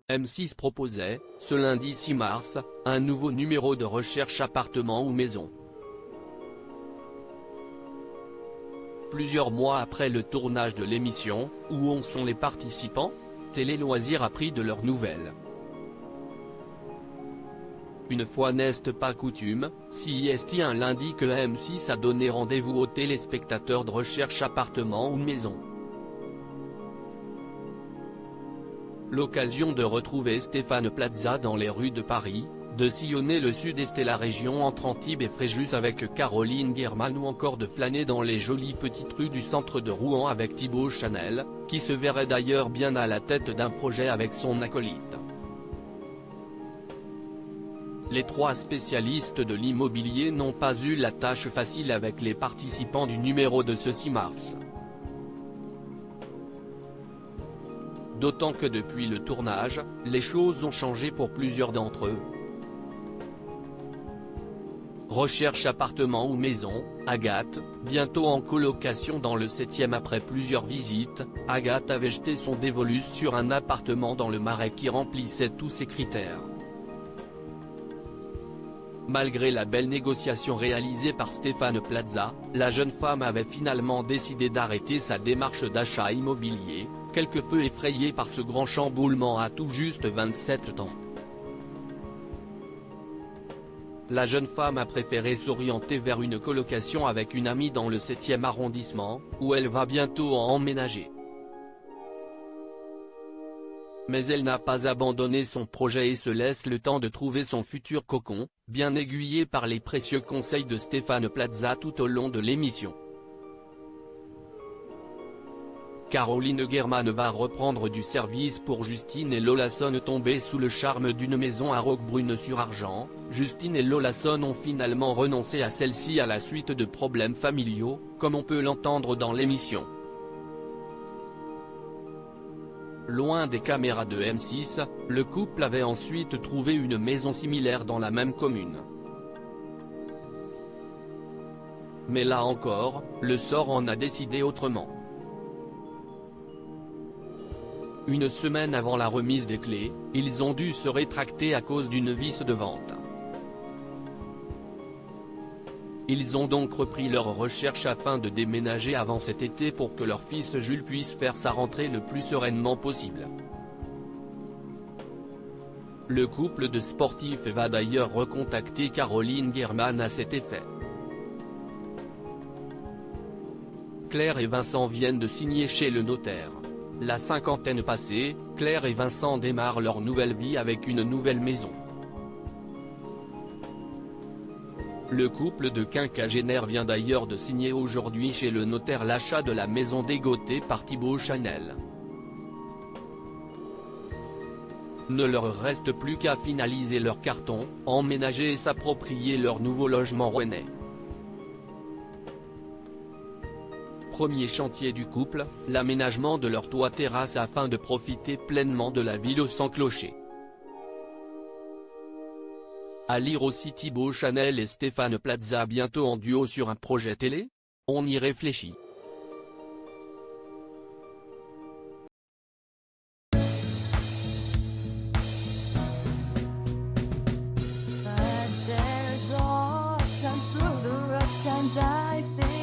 M6 proposait, ce lundi 6 mars, un nouveau numéro de recherche appartement ou maison. Plusieurs mois après le tournage de l'émission, où en sont les participants? Télé Loisirs a pris de leurs nouvelles. Une fois n'est pas coutume, CIST un lundi que M6 a donné rendez-vous aux téléspectateurs de recherche appartement ou maison. L'occasion de retrouver Stéphane Plaza dans les rues de Paris, de sillonner le sud-est et la région entre Antibes et Fréjus avec Caroline Guerman ou encore de flâner dans les jolies petites rues du centre de Rouen avec Thibaut Chanel, qui se verrait d'ailleurs bien à la tête d'un projet avec son acolyte. Les trois spécialistes de l'immobilier n'ont pas eu la tâche facile avec les participants du numéro de ce 6 mars. D'autant que depuis le tournage, les choses ont changé pour plusieurs d'entre eux. Recherche appartement ou maison, Agathe, bientôt en colocation dans le 7e après plusieurs visites, Agathe avait jeté son dévolu sur un appartement dans le Marais qui remplissait tous ses critères. Malgré la belle négociation réalisée par Stéphane Plaza, la jeune femme avait finalement décidé d'arrêter sa démarche d'achat immobilier, quelque peu effrayée par ce grand chamboulement à tout juste 27 ans. La jeune femme a préféré s'orienter vers une colocation avec une amie dans le 7e arrondissement, où elle va bientôt emménager. Mais elle n'a pas abandonné son projet et se laisse le temps de trouver son futur cocon, bien aiguillée par les précieux conseils de Stéphane Plaza tout au long de l'émission. Caroline Guerman va reprendre du service pour Justine et Lolasson tombés sous le charme d'une maison à Roquebrune-sur-Argent. Justine et Lolasson ont finalement renoncé à celle-ci à la suite de problèmes familiaux, comme on peut l'entendre dans l'émission. Loin des caméras de M6, le couple avait ensuite trouvé une maison similaire dans la même commune. Mais là encore, le sort en a décidé autrement. Une semaine avant la remise des clés, ils ont dû se rétracter à cause d'une vice de vente. Ils ont donc repris leurs recherches afin de déménager avant cet été pour que leur fils Jules puisse faire sa rentrée le plus sereinement possible. Le couple de sportifs va d'ailleurs recontacter Caroline Guerman à cet effet. Claire et Vincent viennent de signer chez le notaire. La cinquantaine passée, Claire et Vincent démarrent leur nouvelle vie avec une nouvelle maison. Le couple de quinquagénaires vient d'ailleurs de signer aujourd'hui chez le notaire l'achat de la maison dégotée par Thibaut Chanel. Ne leur reste plus qu'à finaliser leur carton, emménager et s'approprier leur nouveau logement rennais. Premier chantier du couple, l'aménagement de leur toit-terrasse afin de profiter pleinement de la ville sans clocher. À lire aussi Thibaut Chanel et Stéphane Plaza bientôt en duo sur un projet télé? On y réfléchit. But there's all times through the rough times I think